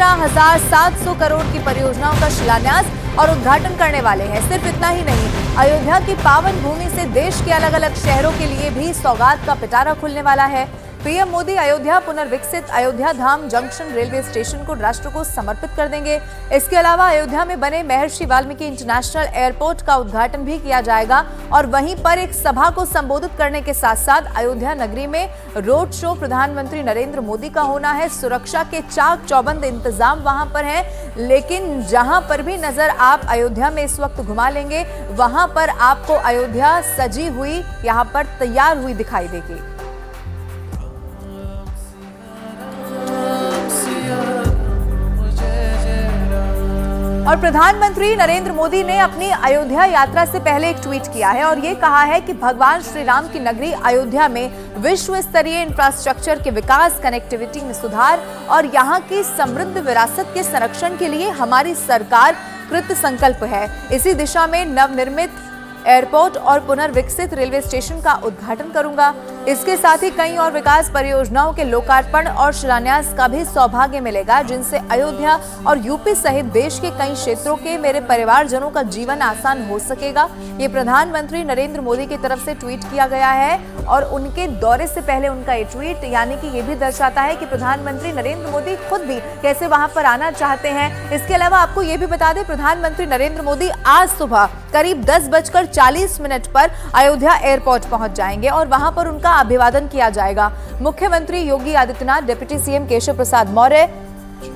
15,700 करोड़ की परियोजनाओं का शिलान्यास और उद्घाटन करने वाले हैं। सिर्फ इतना ही नहीं, अयोध्या की पावन भूमि से देश के अलग अलग शहरों के लिए भी सौगात का पिटारा खुलने वाला है। पीएम मोदी अयोध्या पुनर्विकसित अयोध्या धाम जंक्शन रेलवे स्टेशन को राष्ट्र को समर्पित कर देंगे। इसके अलावा अयोध्या में बने महर्षि वाल्मीकि इंटरनेशनल एयरपोर्ट का उद्घाटन भी किया जाएगा और वहीं पर एक सभा को संबोधित करने के साथ साथ अयोध्या नगरी में रोड शो प्रधानमंत्री नरेंद्र मोदी का होना है। सुरक्षा के चाक चौबंद इंतजाम वहां पर है, लेकिन जहां पर भी नजर आप अयोध्या में इस वक्त घुमा लेंगे, वहां पर आपको अयोध्या सजी हुई, यहां पर तैयार हुई दिखाई देगी। और प्रधानमंत्री नरेंद्र मोदी ने अपनी अयोध्या यात्रा से पहले एक ट्वीट किया है और ये कहा है कि भगवान श्री राम की नगरी अयोध्या में विश्व स्तरीय इंफ्रास्ट्रक्चर के विकास, कनेक्टिविटी में सुधार और यहाँ की समृद्ध विरासत के संरक्षण के लिए हमारी सरकार कृत संकल्प है। इसी दिशा में नवनिर्मित एयरपोर्ट और पुनर्विकसित रेलवे स्टेशन का उद्घाटन करूंगा। इसके साथ ही कई और विकास परियोजनाओं के लोकार्पण और शिलान्यास का भी सौभाग्य मिलेगा, जिनसे अयोध्या और यूपी सहित देश के कई क्षेत्रों के मेरे परिवारजनों का जीवन आसान हो सकेगा। ये प्रधानमंत्री नरेंद्र मोदी की तरफ से ट्वीट किया गया है और उनके दौरे से पहले उनका ये ट्वीट यानी कि ये भी दर्शाता है कि प्रधानमंत्री नरेंद्र मोदी खुद भी कैसे वहां पर आना चाहते हैं। इसके अलावा आपको ये भी बता दें, प्रधानमंत्री नरेंद्र मोदी आज सुबह करीब 10:40 पर अयोध्या एयरपोर्ट पहुंच जाएंगे और वहां पर उनका अभिवादन किया जाएगा। मुख्यमंत्री Yogi Adityanath, deputy CM Keshav Prasad Maurya,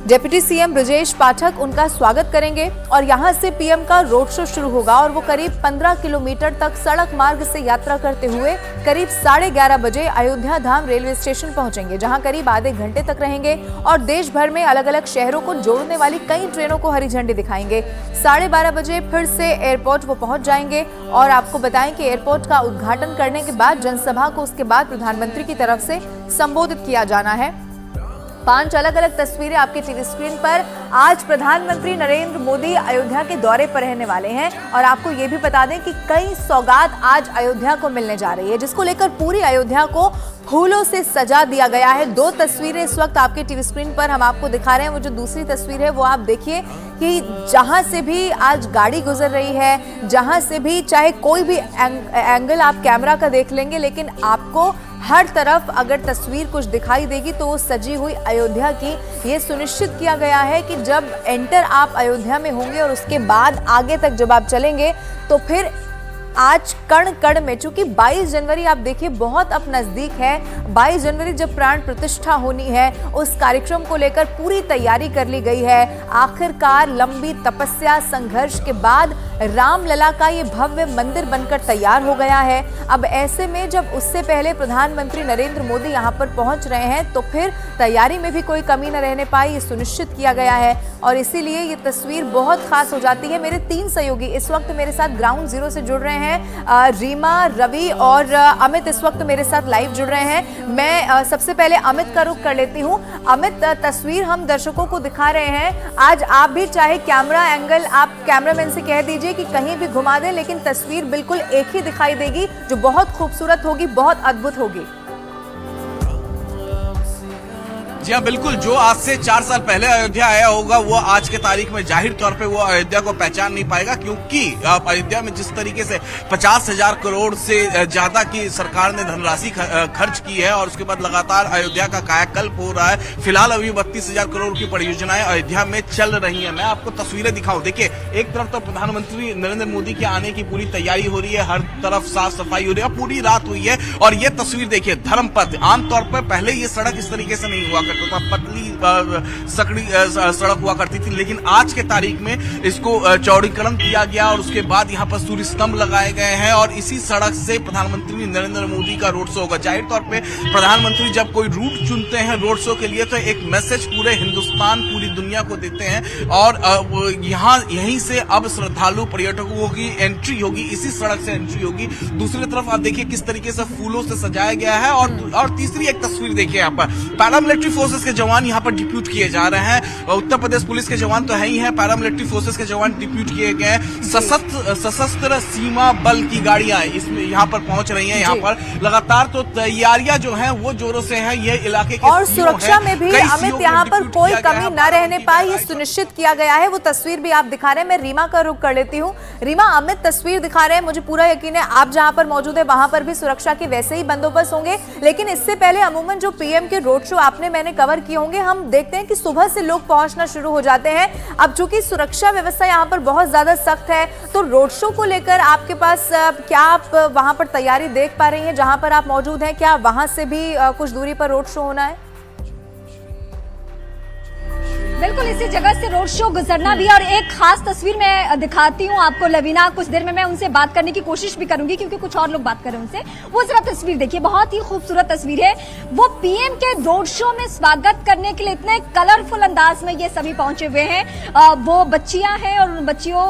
deputy CM Brajesh Pathak उनका स्वागत करेंगे और यहां से पीएम का रोड शो शुरू होगा और वो करीब 15 किलोमीटर तक सड़क मार्ग से यात्रा करते हुए करीब 11:30 बजे अयोध्या धाम रेलवे स्टेशन पहुंचेंगे, जहां करीब आधे घंटे तक रहेंगे और देश भर में अलग अलग शहरों को जोड़ने वाली कई ट्रेनों को हरी झंडी दिखाएंगे। 12:30 बजे फिर से एयरपोर्ट वो पहुंच जाएंगे और आपको बताएं कि एयरपोर्ट का उद्घाटन करने के बाद जनसभा को उसके बाद प्रधानमंत्री की तरफ से संबोधित किया जाना है। 5 अलग अलग तस्वीरें आपके टीवी स्क्रीन पर। आज प्रधानमंत्री नरेंद्र मोदी अयोध्या के दौरे पर रहने वाले हैं और आपको ये भी बता दें कि कई सौगात आज अयोध्या को मिलने जा रही है, जिसको लेकर पूरी अयोध्या को फूलों से सजा दिया गया है। 2 तस्वीरें इस वक्त आपके टीवी स्क्रीन पर हम आपको दिखा रहे हैं। वो जो दूसरी तस्वीर है वो आप देखिए कि जहां से भी आज गाड़ी गुजर रही है, जहां से भी चाहे कोई भी एंगल आप कैमरा का देख लेंगे, लेकिन आपको हर तरफ अगर तस्वीर कुछ दिखाई देगी तो वो सजी हुई अयोध्या की। ये सुनिश्चित किया गया है कि जब एंटर आप अयोध्या में होंगे और उसके बाद आगे तक जब आप चलेंगे तो फिर आज कण कण में, चूंकि 22 जनवरी आप देखिए बहुत अब नजदीक है, 22 जनवरी जब प्राण प्रतिष्ठा होनी है, उस कार्यक्रम को लेकर पूरी तैयारी कर ली गई है। आखिरकार लंबी तपस्या संघर्ष के बाद रामलला का ये भव्य मंदिर बनकर तैयार हो गया है। अब ऐसे में जब उससे पहले प्रधानमंत्री नरेंद्र मोदी यहाँ पर पहुंच रहे हैं तो फिर तैयारी में भी कोई कमी न रहने पाई, ये सुनिश्चित किया गया है और इसीलिए ये तस्वीर बहुत खास हो जाती है। मेरे 3 सहयोगी इस वक्त मेरे साथ ग्राउंड जीरो से जुड़ रहे हैं। रीमा, रवि और अमित इस वक्त मेरे साथ लाइव जुड़ रहे हैं। मैं सबसे पहले अमित का रुख कर लेती हूं। अमित, तस्वीर हम दर्शकों को दिखा रहे हैं। आज आप भी चाहे कैमरा एंगल आप कैमरामैन से कह दीजिए कि कहीं भी घुमा दें, लेकिन तस्वीर बिल्कुल एक ही दिखाई देगी जो बहुत खूबसूरत होगी, बहुत अद्भुत होगी। जी हाँ, बिल्कुल। जो आज से 4 साल पहले अयोध्या आया होगा वो आज के तारीख में जाहिर तौर पे वो अयोध्या को पहचान नहीं पाएगा, क्योंकि अयोध्या में जिस तरीके से 50,000 करोड़ से ज्यादा की सरकार ने धनराशि खर्च की है और उसके बाद लगातार अयोध्या का कायाकल्प हो रहा है। फिलहाल अभी 32,000 करोड़ की परियोजनाएं अयोध्या में चल रही है। मैं आपको तस्वीरें दिखाऊं। देखिए, एक तरफ तो प्रधानमंत्री नरेंद्र मोदी के आने की पूरी तैयारी हो रही है, हर तरफ साफ सफाई हो रही है, पूरी रात हुई है। और ये तस्वीर देखिए, धर्मपथ, आमतौर पर पहले ये सड़क इस तरीके से नहीं हुआ करता था, पतली सकड़ी सड़क हुआ करती थी, लेकिन आज के तारीख में इसको चौड़ीकरण किया गया और उसके बाद यहाँ पर सूर्य स्तंभ लगाए गए हैं और इसी सड़क से प्रधानमंत्री नरेंद्र मोदी का रोड शो होगा। जाहिर तौर पे प्रधानमंत्री जब कोई रूट चुनते हैं रोड शो के लिए तो एक मैसेज पूरे हिंदुस्तान, पूरी दुनिया को देते हैं और यहीं से अब श्रद्धालु पर्यटकों की एंट्री होगी, इसी सड़क से एंट्री होगी। दूसरी तरफ आप देखिए किस तरीके से फूलों से सजाया गया है और तीसरी एक तस्वीर देखिए, यहाँ पर पैरामिलिट्री फोर्सेस के जवान यहाँ पर डिप्यूट किए जा रहे हैं। उत्तर प्रदेश पुलिस के जवान तो है ही हैं, पैरामिलिट्री फोर्सेस के जवान डिप्यूट किए गए हैं। सशस्त्र सीमा बल की गाड़ियां इसमें यहाँ पर पहुंच रही हैं। यहाँ पर लगातार तो तैयारियां जो हैं वो जोरों से हैं। ये इलाके के और सुरक्षा में भी अमित यहाँ पर कोई कमी न रहने पाए, ये सुनिश्चित किया गया है। वो तस्वीर भी आप दिखा रहे हैं। मैं रीमा का रुख कर लेती हूँ। रीमा, अमित तस्वीर दिखा रहे हैं, मुझे पूरा यकीन है आप जहां पर मौजूद है वहां पर भी सुरक्षा के वैसे ही बंदोबस्त होंगे। लेकिन इससे पहले अमूमन जो पीएम के रोड शो आपने मैंने कवर किए होंगे, हम देखते हैं कि सुबह से लोग पहुंचना शुरू हो जाते हैं। अब चूंकि सुरक्षा व्यवस्था यहाँ पर बहुत ज्यादा सख्त है, तो रोड शो को लेकर आपके पास क्या आप वहां पर तैयारी देख पा रही हैं जहां पर आप मौजूद हैं? क्या वहां से भी कुछ दूरी पर रोड शो होना है? बिल्कुल इसी जगह से रोड शो गुजरना भी। और एक खास तस्वीर मैं दिखाती हूँ आपको लवीना, कुछ देर में मैं उनसे बात करने की कोशिश भी करूंगी क्योंकि कुछ और लोग बात कर रहे हैं उनसे। वो जरा तस्वीर देखिए, बहुत ही खूबसूरत तस्वीर है। वो पीएम के रोड शो में स्वागत करने के लिए इतने कलरफुल अंदाज में ये सभी पहुंचे हुए हैं। वो बच्चियां हैं और उन बच्चियों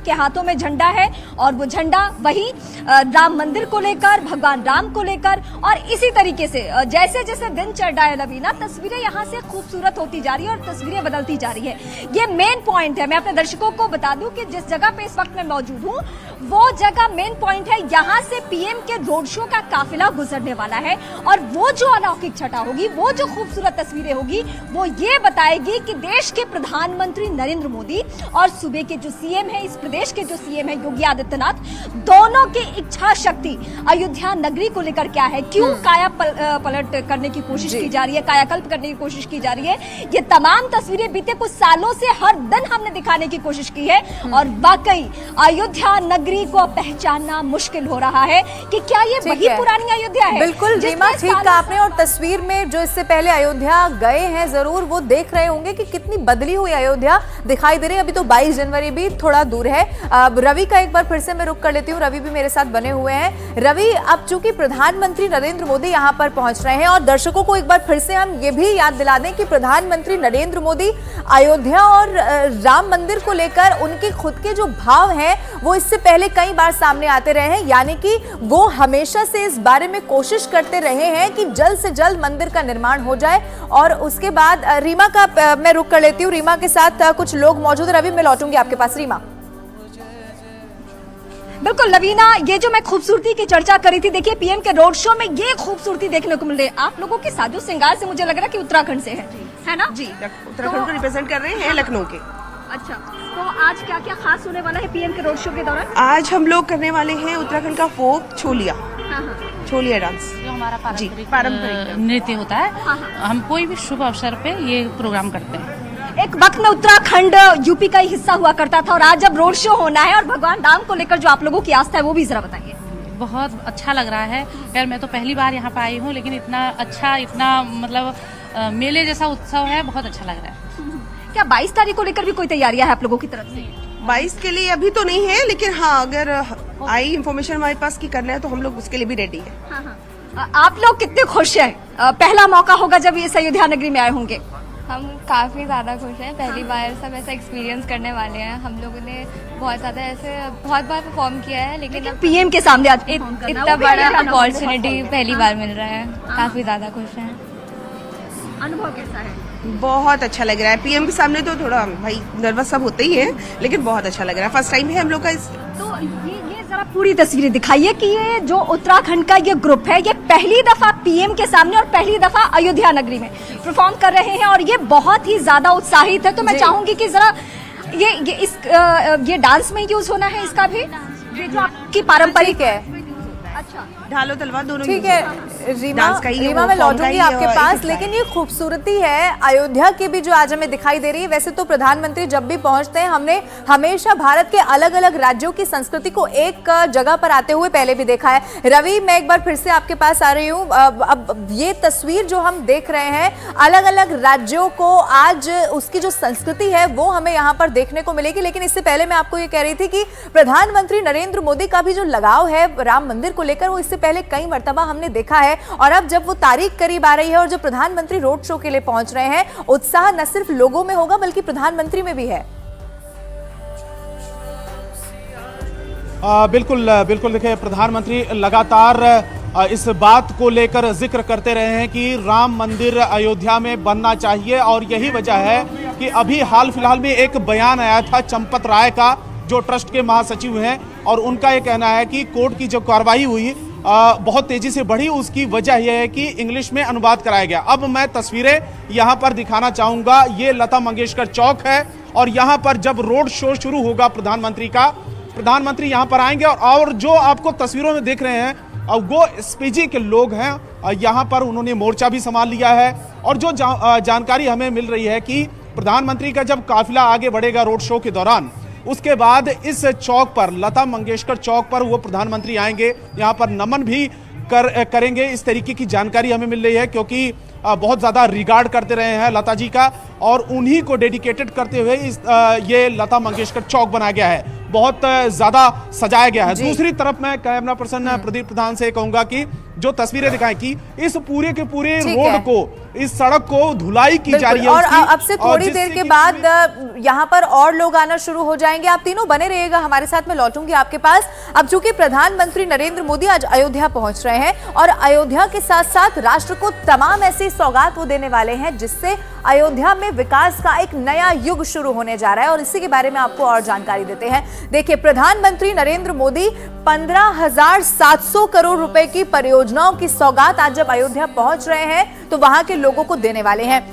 के हाथों में झंडा है और वो झंडा वही राम मंदिर को लेकर, भगवान राम को लेकर। और इसी तरीके से जैसे जैसे दिन चढ़ रहा है लवीना, तस्वीरें यहाँ से खूबसूरत होती जा रही है और तस्वीरें बदलती जा रही है। ये मेन पॉइंट है। मैं अपने दर्शकों को बता दूं कि जिस जगह पे इस वक्त मैं मौजूद हूं वो जगह मेन पॉइंट है। यहां से पीएम के रोड शो का काफिला गुजरने वाला है और वो जो अलौकिक छटा होगी, वो जो खूबसूरत तस्वीरें होगी, वो ये बताएगी कि देश के प्रधानमंत्री नरेंद्र मोदी और सूबे के जो सीएम है, इस प्रदेश के जो सीएम है योगी आदित्यनाथ, दोनों की इच्छा शक्ति अयोध्या नगरी को लेकर क्या है, क्यों काया पलट करने की कोशिश की जा रही है, कायाकल्प करने की कोशिश की जा रही है। ये तमाम तस्वीरें बीते कुछ सालों से हर दिन हमने दिखाने की कोशिश की है और वाकई अयोध्या नगरी को पहचानना मुश्किल हो रहा है कि क्या ये वही पुरानी अयोध्या है। बिल्कुल रीमा, ठीक कहा आपने। और तस्वीर में जो इससे पहले अयोध्या गए हैं जरूर वो देख रहे होंगे कि कितनी बदली हुई अयोध्या दिखाई दे रही है। अभी तो 22 जनवरी भी थोड़ा दूर है। रवि का एक बार फिर से मैं रुक कर लेती हूँ। रवि भी मेरे साथ बने हुए हैं। रवि, अब चूंकि प्रधानमंत्री नरेंद्र मोदी यहाँ पर पहुंच रहे हैं और दर्शकों को एक बार फिर से हम ये भी याद दिला दें कि प्रधानमंत्री नरेंद्र मोदी अयोध्या और राम मंदिर को लेकर उनके खुद के जो भाव हैं वो इससे पहले कई बार सामने आते रहे हैं। यानी कि वो हमेशा से इस बारे में कोशिश करते रहे हैं कि जल्द से जल्द मंदिर का निर्माण हो जाए। और उसके बाद रीमा का मैं रुक कर लेती हूँ। रीमा के साथ कुछ लोग मौजूद है। रवि, मैं लौटूंगी आपके पास। रीमा, बिल्कुल लवीना, ये जो मैं खूबसूरती की चर्चा करी थी, देखिए पीएम के रोड शो में ये खूबसूरती देखने को मिल रही है। आप लोगों के साजो श्रृंगार से मुझे लग रहा है कि उत्तराखंड से है ना? जी, उत्तराखंड को रिप्रेजेंट कर रहे हैं, लखनऊ के। अच्छा, तो आज क्या क्या खास होने वाला है पीएम के रोड शो के दौरान? आज हम लोग करने वाले हैं उत्तराखंड का फोक छोलिया। छोलिया डांस जो हमारा पारंपरिक नृत्य होता है। हम कोई भी शुभ अवसर पे ये प्रोग्राम करते हैं। एक वक्त में उत्तराखंड यूपी का ही हिस्सा हुआ करता था और आज जब रोड शो होना है और भगवान राम को लेकर जो आप लोगों की आस्था है वो भी जरा बताइए। बहुत अच्छा लग रहा है यार, मैं तो पहली बार यहाँ पे आई हूँ, लेकिन इतना अच्छा, इतना मतलब मेले जैसा उत्सव है, बहुत अच्छा लग रहा है। क्या 22 तारीख को लेकर भी कोई तैयारियां है आप लोगों की तरफ से? 22 के लिए अभी तो नहीं है, लेकिन हाँ अगर आई इन्फॉर्मेशन हमारे पास की करना है तो हम लोग उसके लिए भी रेडी है। आप लोग कितने खुश हैं? पहला मौका होगा जब इस अयोध्या नगरी में आए होंगे। हम काफ़ी ज़्यादा खुश हैं। पहली बार सब ऐसा एक्सपीरियंस करने वाले हैं। हम लोगों ने बहुत ज़्यादा ऐसे बहुत बार परफॉर्म किया है, लेकिन पीएम के सामने आज इतना बड़ा अपॉर्चुनिटी पहली बार मिल रहा है। काफ़ी ज़्यादा खुश हैं। अनुभव कैसा है? बहुत अच्छा लग रहा है। पीएम के सामने तो थोड़ा भाई नर्वस सब होते ही है, लेकिन बहुत अच्छा लग रहा है। फर्स्ट टाइम है हम लोग का। तो ये जरा पूरी तस्वीरें दिखाइए कि ये जो उत्तराखंड का ये ग्रुप है, ये पहली दफा पीएम के सामने और पहली दफा अयोध्या नगरी में परफॉर्म कर रहे हैं और ये बहुत ही ज्यादा उत्साहित है। तो मैं चाहूंगी कि जरा ये डांस में यूज होना है इसका भी, ये जो आपकी पारंपरिक है। अच्छा, ढालो तलवार दोनों ठीक है रीमा, मैं लौटूंगी आपके पास। लेकिन ये खूबसूरती है अयोध्या की भी जो आज हमें दिखाई दे रही है। वैसे तो प्रधानमंत्री जब भी पहुंचते हैं, हमने हमेशा भारत के अलग अलग राज्यों की संस्कृति को एक जगह पर आते हुए पहले भी देखा है। रवि, मैं एक बार फिर से आपके पास आ रही हूँ। अब ये तस्वीर जो हम देख रहे हैं, अलग अलग राज्यों को आज उसकी जो संस्कृति है वो हमें यहाँ पर देखने को मिलेगी। लेकिन इससे पहले मैं आपको ये कह रही थी कि प्रधानमंत्री नरेंद्र मोदी का भी जो लगाव है राम मंदिर को लेकर, वो इससे पहले कई मर्तबा हमने देखा है। और अब जब वो तारीख करीब आ रही है और जब प्रधानमंत्री रोड शो के लिए पहुंच रहे हैं, उत्साह न सिर्फ लोगों में होगा बल्कि प्रधानमंत्री में भी है। बिल्कुल बिल्कुल, देखिए प्रधानमंत्री लगातार इस बात को लेकर जिक्र करते रहे हैं कि राम मंदिर अयोध्या में बनना चाहिए। और यही वजह है कि अभी हाल फिलहाल में एक बयान आया था चंपत राय का, जो ट्रस्ट के महासचिव हैं, और उनका ये कहना है कि कोर्ट की जो कार्रवाई हुई बहुत तेजी से बढ़ी। उसकी वजह यह है कि इंग्लिश में अनुवाद कराया गया। अब मैं तस्वीरें यहां पर दिखाना चाहूंगा। ये लता मंगेशकर चौक है और यहां पर जब रोड शो शुरू होगा प्रधानमंत्री का, प्रधानमंत्री यहां पर आएंगे और जो आपको तस्वीरों में देख रहे हैं वो एसपीजी के लोग हैं। यहां पर उन्होंने मोर्चा भी संभाल लिया है। और जो जानकारी हमें मिल रही है कि प्रधानमंत्री का जब काफिला आगे बढ़ेगा रोड शो के दौरान, उसके बाद इस चौक पर, लता मंगेशकर चौक पर, वो प्रधानमंत्री आएंगे, यहाँ पर नमन भी करेंगे। इस तरीके की जानकारी हमें मिल रही है, क्योंकि बहुत ज़्यादा रिगार्ड करते रहे हैं लता जी का और उन्हीं को डेडिकेटेड करते हुए ये लता मंगेशकर चौक बनाया गया है, बहुत ज़्यादा सजाया गया है। दूसरी तरफ मैं कैमरा पर्सन प्रदीप प्रधान से कहूँगा कि जो तस्वीरें दिखाएं कि इस पूरे के पूरे रोड को, इस सड़क को धुलाई की जा रही है। और अब से थोड़ी देर के बाद यहाँ पर और लोग आना शुरू हो जाएंगे। आप तीनों बने रहिएगा हमारे साथ, मैं लौटूंगी आपके पास। अब चूंकि प्रधानमंत्री नरेंद्र मोदी आज अयोध्या पहुंच रहे हैं और अयोध्या के साथ साथ राष्ट्र को तमाम ऐसी सौगात वो देने वाले हैं जिससे अयोध्या में विकास का एक नया युग शुरू होने जा रहा है, और इसी के बारे में आपको और जानकारी देते हैं। देखिए, प्रधानमंत्री नरेंद्र मोदी 15,700 करोड़ रुपए की परियोजनाओं की सौगात आज जब अयोध्या पहुंच रहे हैं तो वहां के लोगों को देने वाले हैं।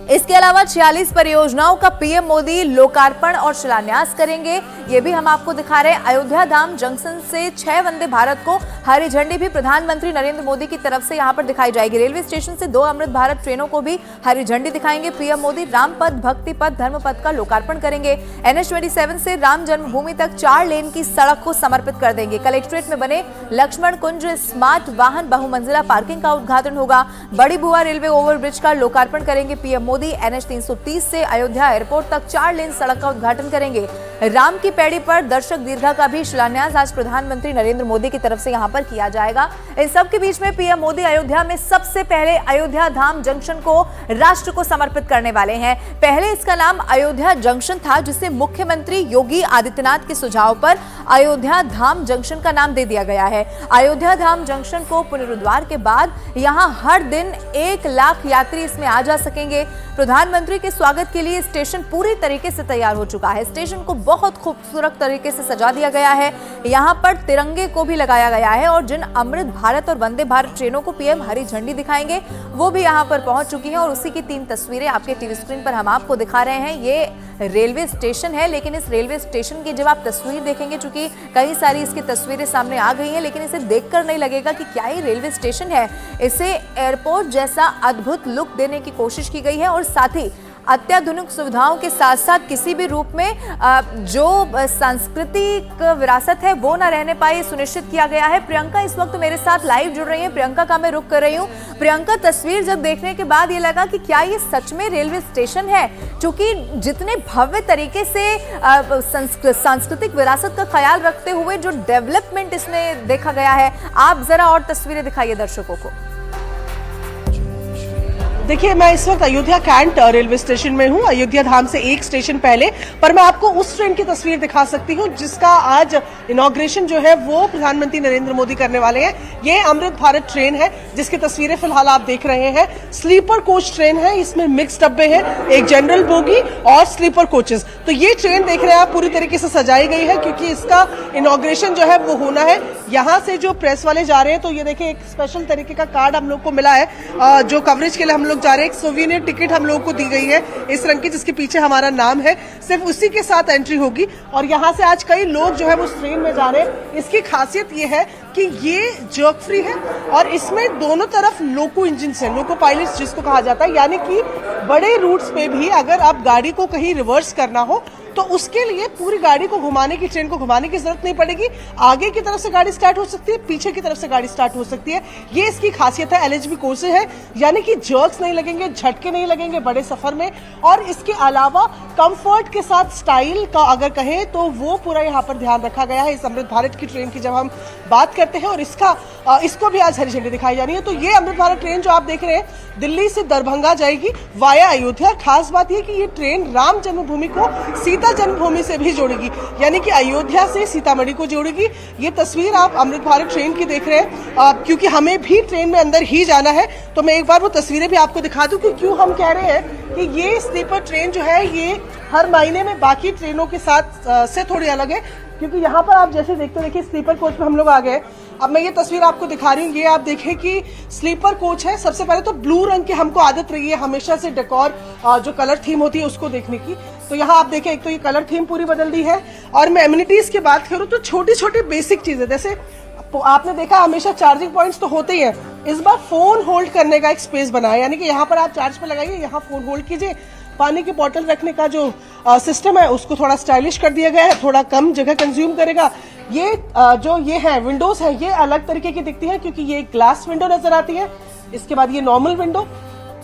इसके अलावा 46 परियोजनाओं का पीएम मोदी लोकार्पण और शिलान्यास करेंगे, ये भी हम आपको दिखा रहे हैं। अयोध्या धाम जंक्शन से 6 वंदे भारत को हरी झंडी भी प्रधानमंत्री नरेंद्र मोदी की तरफ से यहां पर दिखाई जाएगी। रेलवे स्टेशन से 2 अमृत भारत ट्रेनों को भी हरी झंडी दिखाएंगे पीएम मोदी। राम पथ, भक्ति पथ, धर्म पथ का लोकार्पण करेंगे। NH27 से राम जन्मभूमि तक 4 लेन की सड़क को समर्पित कर देंगे। कलेक्ट्रेट में बने लक्ष्मण कुंज स्मार्ट वाहन बहुमंजिला पार्किंग का उद्घाटन होगा। बड़ी बुआ रेलवे ओवरब्रिज का लोकार्पण करेंगे पीएम मोदी। NH330 से अयोध्या एयरपोर्ट तक 4 लेन सड़क का उद्घाटन करेंगे। राम की पैड़ी पर दर्शक दीर्घा का भी शिलान्यास आज प्रधानमंत्री नरेंद्र मोदी की तरफ से यहां पर किया जाएगा। इन सब के बीच में पीएम मोदी अयोध्या में सबसे पहले अयोध्या धाम जंक्शन को राष्ट्र को समर्पित करने वाले हैं। पहले इसका नाम अयोध्या जंक्शन था, जिसे मुख्यमंत्री योगी आदित्यनाथ के सुझाव पर अयोध्या धाम जंक्शन का नाम दे दिया गया है। अयोध्या धाम जंक्शन को पुनरुद्धार के बाद यहां हर दिन 1 लाख यात्री इसमें आ जा सकेंगे। प्रधानमंत्री के स्वागत के लिए स्टेशन पूरी तरीके से तैयार हो चुका है। स्टेशन को बहुत खूबसूरत तरीके से सजा दिया गया है। यहाँ पर तिरंगे को भी लगाया गया है और जिन अमृत भारत और वंदे भारत ट्रेनों को पीएम हरी झंडी दिखाएंगे वो भी यहाँ पर पहुंच चुकी हैं और उसी की 3 तस्वीरें आपके टीवी स्क्रीन पर हम आपको दिखा रहे हैं। ये रेलवे स्टेशन है, लेकिन इस रेलवे स्टेशन की जब आप तस्वीर देखेंगे, चूंकि कई सारी इसकी तस्वीरें सामने आ गई हैं, लेकिन इसे देखकर नहीं लगेगा कि क्या ये रेलवे स्टेशन है। इसे एयरपोर्ट जैसा अद्भुत लुक देने की कोशिश की गई है और साथ ही अत्याधुनिक सुविधाओं के साथ साथ किसी भी रूप में जो सांस्कृतिक विरासत है वो ना रहने पाए, सुनिश्चित किया गया है। प्रियंका इस वक्त मेरे साथ लाइव जुड़ रही है। प्रियंका का मैं रुख कर रही हूँ। प्रियंका, तस्वीर जब देखने के बाद ये लगा कि क्या ये सच में रेलवे स्टेशन है, क्योंकि जितने भव्य तरीके से सांस्कृतिक विरासत का ख्याल रखते हुए जो डेवलपमेंट इसमें देखा गया है। आप जरा और तस्वीरें दिखाइए दर्शकों को। देखिए, मैं इस वक्त अयोध्या कैंट रेलवे स्टेशन में हूँ, अयोध्या धाम से 1 स्टेशन पहले, पर मैं आपको उस ट्रेन की तस्वीर दिखा सकती हूँ जिसका आज इनॉग्रेशन जो है वो प्रधानमंत्री नरेंद्र मोदी करने वाले हैं। ये अमृत भारत ट्रेन है जिसकी तस्वीरें फिलहाल आप देख रहे हैं। स्लीपर कोच ट्रेन है, इसमें मिक्स डब्बे हैं, एक जनरल बोगी और स्लीपर कोचेस। तो ये ट्रेन देख रहे हैं आप पूरी तरीके से सजाई गई है क्योंकि इसका इनॉग्रेशन जो है वो होना है। यहाँ से जो प्रेस वाले जा रहे हैं तो ये देखिए एक स्पेशल तरीके का कार्ड हम लोग को मिला है जो कवरेज के लिए हम लोग जा रहे हैं। एक सोवीनियर टिकट हम लोगों को दी गई है इस रंग की जिसके पीछे हमारा नाम है, सिर्फ उसी के साथ एंट्री होगी। और यहाँ से आज कई लोग जो है वो ट्रेन में जा रहे हैं। इसकी खासियत ये है कि ये जर्क फ्री है और इसमें दोनों तरफ लोको इंजन है, लोको पायलट जिसको कहा जाता है, यानी कि बड़े रूट्स पे भी अगर आप गाड़ी को कहीं रिवर्स करना हो तो उसके लिए पूरी गाड़ी को घुमाने की, ट्रेन को घुमाने की जरूरत नहीं पड़ेगी। आगे की तरफ से गाड़ी स्टार्ट हो सकती है, पीछे की तरफ से गाड़ी स्टार्ट हो सकती है। ये इसकी खासियत है। LHB कोर्सेज है, यानी कि जर्क्स नहीं लगेंगे, झटके नहीं लगेंगे बड़े सफर में। और इसके अलावा कंफर्ट के साथ स्टाइल का अगर कहें तो वो पूरा यहाँ पर ध्यान रखा गया है इस अमृत भारत की ट्रेन की जब हम बात करते हैं। और इसको भी आज हरी झंडी दिखाई जा रही है। तो ये अमृत भारत ट्रेन जो आप देख रहे हैं दिल्ली से दरभंगा जाएगी वाया अयोध्या। खास बात ये कि ये ट्रेन राम जन्मभूमि को सीता जन्मभूमि से भी जोड़ेगी, यानी कि अयोध्या से सीतामढ़ी को जोड़ेगी। ये तस्वीर आप अमृत भारत ट्रेन की देख रहे हैं। क्योंकि हमें भी ट्रेन में अंदर ही जाना है तो मैं एक बार वो तस्वीरें भी आपको दिखा दूं कि क्यों हम कह रहे हैं कि ये स्लीपर ट्रेन जो है ये हर महीने में बाकी ट्रेनों के साथ से थोड़ी अलग है। क्योंकि यहाँ पर आप जैसे देखते देखिए स्लीपर कोच में हम लोग आ गए। अब मैं ये तस्वीर आपको दिखा रही हूँ। ये आप देखें कि स्लीपर कोच है। सबसे पहले तो ब्लू रंग की हमको आदत रही है हमेशा से डेकोर जो कलर थीम होती है उसको देखने की। तो यहाँ आप देखें एक तो ये कलर थीम पूरी बदल दी है। और मैं एमिनिटीज की बात करूँ तो छोटी छोटी बेसिक चीजें, जैसे आपने देखा हमेशा चार्जिंग पॉइंट्स तो होते ही हैं, इस बार फोन होल्ड करने का एक स्पेस बना है, यानी कि यहाँ पर आप चार्ज पे लगाइए, यहाँ फोन होल्ड कीजिए। पानी की बोतल रखने का जो सिस्टम है उसको थोड़ा स्टाइलिश कर दिया गया है, थोड़ा कम जगह कंज्यूम करेगा। ये जो ये है विंडोज है ये अलग तरीके की दिखती है क्योंकि ये ग्लास विंडो नजर आती है। इसके बाद ये नॉर्मल विंडो,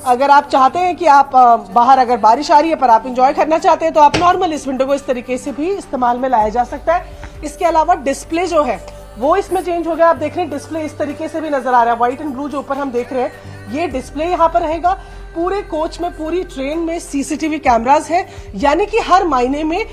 अगर आप चाहते हैं कि आप बाहर अगर बारिश आ रही है पर आप इंजॉय करना चाहते हैं तो आप नॉर्मल इस विंडो को इस तरीके से भी इस्तेमाल में लाया जा सकता है। इसके अलावा डिस्प्ले जो है वो इसमें चेंज हो गया। आप देख रहे हैं डिस्प्ले इस तरीके से भी नजर आ रहा है, व्हाइट एंड ब्लू जो ऊपर हम देख रहे हैं ये डिस्प्ले यहाँ पर रहेगा। पूरे कोच में पूरी ट्रेन में सीसीटीवी कैमरास है, यानी कि हर महीने में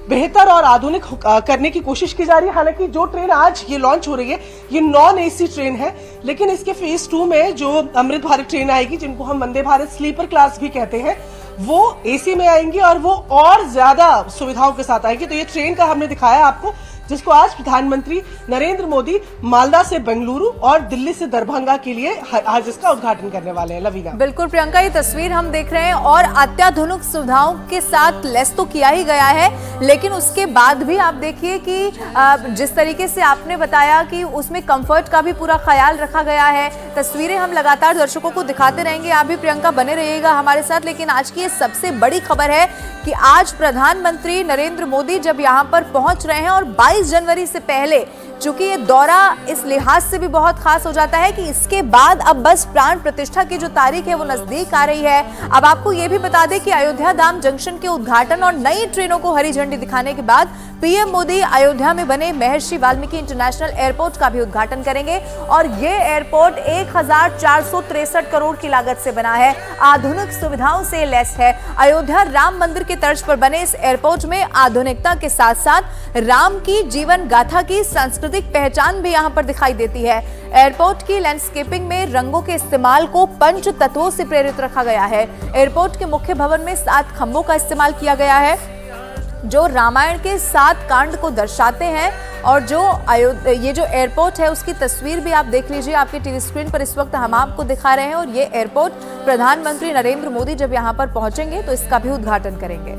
बेहतर और आधुनिक करने की कोशिश की जा रही है। हालांकि जो ट्रेन आज ये लॉन्च हो रही है ये नॉन एसी ट्रेन है, लेकिन इसके फेज 2 में जो अमृत भारत ट्रेन आएगी जिनको हम वंदे भारत स्लीपर क्लास भी कहते हैं वो एसी में आएंगी और वो और ज्यादा सुविधाओं के साथ आएगी। तो ये ट्रेन का हमने दिखाया आपको जिसको आज प्रधानमंत्री नरेंद्र मोदी मालदा से बेंगलुरु और दिल्ली से दरभंगा के लिए आज इसका उद्घाटन करने वाले हैं। लवीना। बिल्कुल प्रियंका, ये तस्वीर हम देख रहे हैं और अत्याधुनिक सुविधाओं के साथ लेस तो किया ही गया है, लेकिन उसके बाद भी आप देखिए कि जिस तरीके से आपने बताया कि उसमें कंफर्ट का भी पूरा ख्याल रखा गया है। तस्वीरें हम लगातार दर्शकों को दिखाते रहेंगे, आप भी प्रियंका बने रहिएगा हमारे साथ। लेकिन आज की ये सबसे बड़ी खबर है कि आज प्रधानमंत्री नरेंद्र मोदी जब यहाँ पर पहुंच रहे हैं और 22 जनवरी से पहले, चूंकि ये दौरा इस लिहाज से भी बहुत खास हो जाता है कि इसके बाद अब बस प्राण प्रतिष्ठा की जो तारीख है वो नजदीक आ रही है। अब आपको ये भी बता दें कि अयोध्या धाम जंक्शन के उद्घाटन और नई ट्रेनों को हरी झंडी दिखाने के बाद पीएम मोदी अयोध्या में बने महर्षि वाल्मीकि इंटरनेशनल एयरपोर्ट का भी उद्घाटन करेंगे। और ये एयरपोर्ट 1463 करोड़ की लागत से बना है, आधुनिक सुविधाओं से लैस है। अयोध्या राम मंदिर के तर्ज पर बने इस एयरपोर्ट में आधुनिकता के साथ साथ राम की जीवन गाथा की सांस्कृतिक पहचान भी यहाँ पर दिखाई देती है। एयरपोर्ट की लैंडस्केपिंग में रंगों के इस्तेमाल को पंच तत्वों से प्रेरित रखा गया है। एयरपोर्ट के मुख्य भवन में 7 खंभों का इस्तेमाल किया गया है जो रामायण के 7 कांड को दर्शाते हैं। और जो ये जो एयरपोर्ट है उसकी तस्वीर भी आप देख लीजिए, आपके टीवी स्क्रीन पर इस वक्त हम आपको दिखा रहे हैं। और ये एयरपोर्ट प्रधानमंत्री नरेंद्र मोदी जब यहाँ पर पहुंचेंगे तो इसका भी उद्घाटन करेंगे।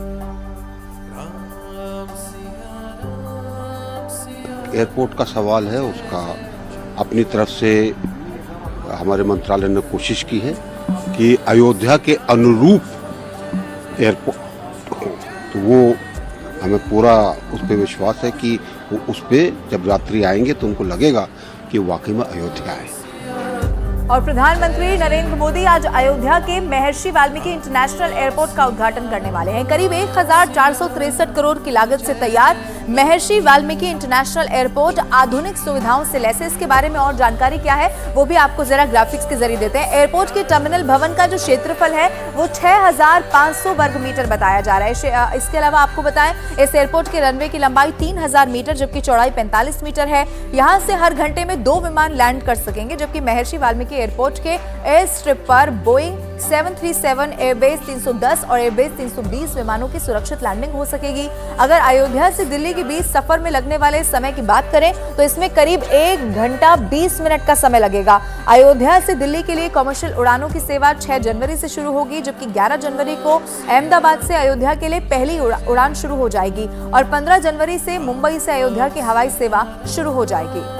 एयरपोर्ट का सवाल है, उसका अपनी तरफ से हमारे मंत्रालय ने कोशिश की है कि अयोध्या के अनुरूप एयरपोर्ट, तो वो हमें पूरा उस पर विश्वास है कि वो उस पर जब यात्री आएंगे तो उनको लगेगा कि वाकई में अयोध्या है। और प्रधानमंत्री नरेंद्र मोदी आज अयोध्या के महर्षि वाल्मीकि इंटरनेशनल एयरपोर्ट का उद्घाटन करने वाले हैं। करीब 1463 करोड़ की लागत से तैयार महर्षि वाल्मीकि इंटरनेशनल एयरपोर्ट आधुनिक सुविधाओं से लैस है। इसके बारे में और जानकारी क्या है वो भी आपको जरा ग्राफिक्स के जरिए देते हैं। एयरपोर्ट के टर्मिनल भवन का जो क्षेत्रफल है वो 6500 वर्ग मीटर बताया जा रहा है। इसके अलावा आपको बताएं इस एयरपोर्ट के रनवे की लंबाई 3000 मीटर जबकि चौड़ाई 45 मीटर है। यहाँ से हर घंटे में 2 विमान लैंड कर सकेंगे, जबकि महर्षि वाल्मीकि एयरपोर्ट के एयर स्ट्रिप पर बोइंग 737 एयरबेस 310 और एयरबेस 320 विमानों की सुरक्षित लैंडिंग हो सकेगी। अगर अयोध्या से दिल्ली के बीच सफर में लगने वाले समय की बात करें तो इसमें करीब 1 घंटा 20 मिनट का समय लगेगा। अयोध्या से दिल्ली के लिए कमर्शियल उड़ानों की सेवा 6 जनवरी से शुरू होगी, जबकि 11 जनवरी को अहमदाबाद से अयोध्या के लिए पहली उड़ान शुरू हो जाएगी और 15 जनवरी से मुंबई से अयोध्या की हवाई सेवा शुरू हो जाएगी।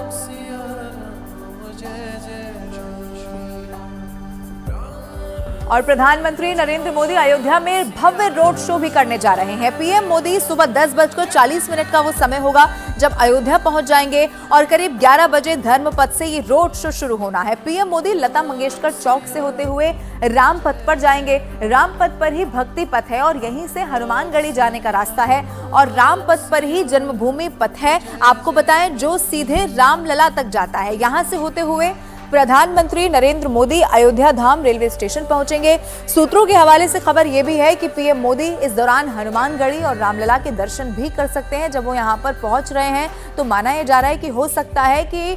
और प्रधानमंत्री नरेंद्र मोदी अयोध्या में भव्य रोड शो भी करने जा रहे हैं। पीएम मोदी सुबह 10:40 का वो समय होगा जब अयोध्या पहुंच जाएंगे और करीब 11 बजे धर्मपथ से ये रोड शो शुरू होना है। पीएम मोदी लता मंगेशकर चौक से होते हुए रामपथ पर जाएंगे। रामपथ पर ही भक्ति पथ है और यहीं से हनुमानगढ़ी जाने का रास्ता है और रामपथ पर ही जन्मभूमि पथ है, आपको बताएं, जो सीधे रामलला तक जाता है। यहां से होते हुए प्रधानमंत्री नरेंद्र मोदी अयोध्या धाम रेलवे स्टेशन पहुंचेंगे। सूत्रों के हवाले से खबर यह भी है कि पीएम मोदी इस दौरान हनुमानगढ़ी और रामलला के दर्शन भी कर सकते हैं। जब वो यहां पर पहुंच रहे हैं तो माना यह जा रहा है कि हो सकता है कि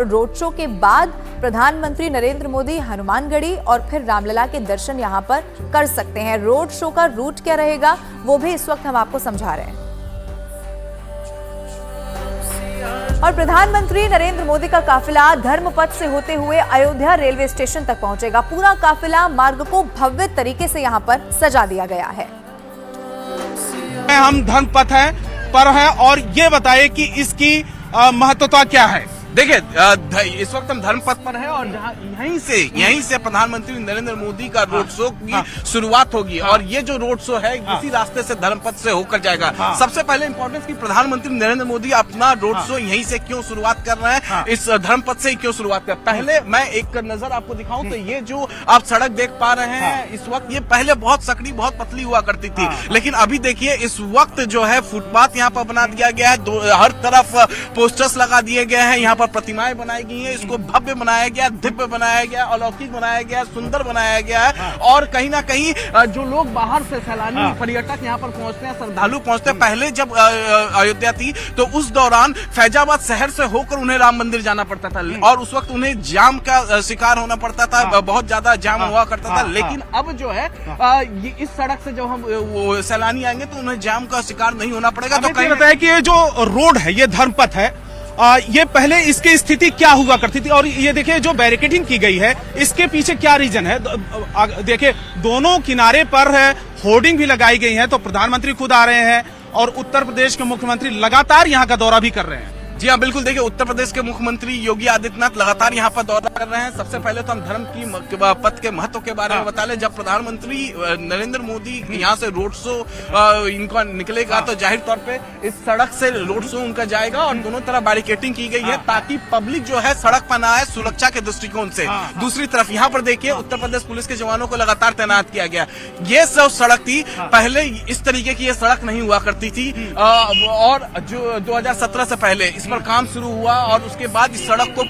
रोड शो के बाद प्रधानमंत्री नरेंद्र मोदी हनुमानगढ़ी और फिर रामलला के दर्शन यहां पर कर सकते हैं। रोड शो का रूट क्या रहेगा वो भी इस वक्त हम आपको समझा रहे हैं। और प्रधानमंत्री नरेंद्र मोदी का काफिला धर्मपथ से होते हुए अयोध्या रेलवे स्टेशन तक पहुंचेगा। पूरा काफिला मार्ग को भव्य तरीके से यहां पर सजा दिया गया है। हम धर्मपथ पर हैं और ये बताइए कि इसकी महत्वता क्या है। देखिए, इस वक्त हम धर्मपथ पर हैं और यहीं से प्रधानमंत्री नरेंद्र मोदी का रोड शो की शुरुआत होगी और ये जो रोड शो है इसी रास्ते से धर्मपथ से होकर जाएगा। सबसे पहले इंपॉर्टेंस की प्रधानमंत्री नरेंद्र मोदी अपना रोड शो यहीं से क्यों शुरुआत कर रहे हैं, इस धर्मपथ से क्यों शुरुआत कर। पहले मैं एक नजर आपको दिखाऊं तो ये जो आप सड़क देख पा रहे हैं इस वक्त, ये पहले बहुत सकड़ी बहुत पतली हुआ करती थी, लेकिन अभी देखिए इस वक्त जो है फुटपाथ यहाँ पर बना दिया गया है। हर तरफ पोस्टर्स लगा दिए गए हैं, यहाँ पर प्रतिमाएं बनाई गई हैं, इसको भव्य बनाया गया, दिव्य बनाया गया, अलौकिक बनाया गया, सुंदर बनाया गया है। और कहीं ना कहीं जो लोग बाहर से सैलानी पर्यटक यहाँ पर पहुंचते हैं, श्रद्धालु पहुंचते हैं, पहले जब अयोध्या थी तो उस दौरान फैजाबाद शहर से होकर उन्हें राम मंदिर जाना पड़ता था और उस वक्त उन्हें जाम का शिकार होना पड़ता था, बहुत ज्यादा जाम हुआ करता था। लेकिन अब जो है ये इस सड़क से जब हम सैलानी आएंगे तो उन्हें जाम का शिकार नहीं होना पड़ेगा। तो कहीं बताया कि ये जो रोड है ये धर्मपथ है, ये पहले इसकी स्थिति क्या हुआ करती थी और ये देखिए जो बैरिकेडिंग की गई है इसके पीछे क्या रीजन है। देखिए दोनों किनारे पर है होर्डिंग भी लगाई गई है, तो प्रधानमंत्री खुद आ रहे हैं और उत्तर प्रदेश के मुख्यमंत्री लगातार यहाँ का दौरा भी कर रहे हैं। जी हाँ, बिल्कुल। देखिए, उत्तर प्रदेश के मुख्यमंत्री योगी आदित्यनाथ लगातार यहाँ पर दौरा कर रहे हैं। सबसे पहले तो हम धर्म की पथ के महत्व के बारे में बता लें। जब प्रधानमंत्री नरेंद्र मोदी यहाँ से रोड शो इनका निकलेगा तो जाहिर तौर पे इस सड़क से रोड शो उनका जाएगा और दोनों तरफ बैरिकेडिंग की गई है ताकि पब्लिक जो है सड़क पर ना आए, सुरक्षा के दृष्टिकोण से। दूसरी तरफ यहाँ पर देखिए उत्तर प्रदेश पुलिस के जवानों को लगातार तैनात किया गया। ये सब सड़क थी, पहले इस तरीके की ये सड़क नहीं हुआ करती थी और जो 2017 से पहले पर काम शुरू हुआ और उसके बाद इस सड़क को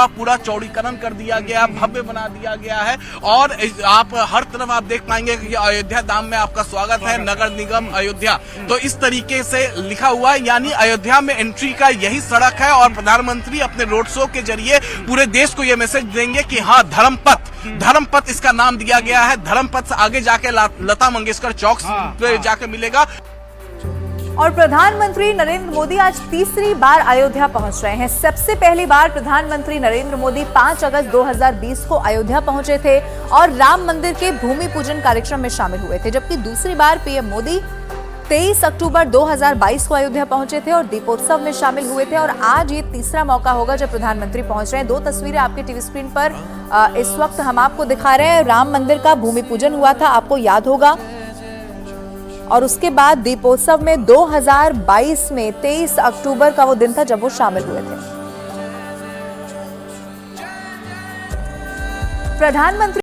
पूरा चौड़ीकरण कर दिया गया, भव्य बना दिया गया है और आप हर तरफ आप देख पाएंगे कि अयोध्या धाम में आपका स्वागत है, नगर निगम अयोध्या। तो इस तरीके से लिखा हुआ है, यानी अयोध्या में एंट्री का यही सड़क है और प्रधानमंत्री अपने रोड शो के जरिए पूरे देश को यह मैसेज देंगे कि हाँ, धर्मपथ इसका नाम दिया गया है। धर्मपथ से आगे जाके लता मंगेशकर चौक पे जाके मिलेगा। और प्रधानमंत्री नरेंद्र मोदी आज तीसरी बार अयोध्या पहुंच रहे हैं। सबसे पहली बार प्रधानमंत्री नरेंद्र मोदी 5 अगस्त 2020 को अयोध्या पहुंचे थे और राम मंदिर के भूमि पूजन कार्यक्रम में शामिल हुए थे, जबकि दूसरी बार पीएम मोदी 23 अक्टूबर 2022 को अयोध्या पहुंचे थे और दीपोत्सव में शामिल हुए थे। और आज ये तीसरा मौका होगा जब प्रधानमंत्री पहुंच रहे हैं। 2 तस्वीरें आपके टीवी स्क्रीन पर इस वक्त हम आपको दिखा रहे हैं। राम मंदिर का भूमि पूजन हुआ था, आपको याद होगा, और उसके बाद दीपोत्सव में 2022 में 23 अक्टूबर का वो दिन था जब वो शामिल हुए थे। प्रधानमंत्री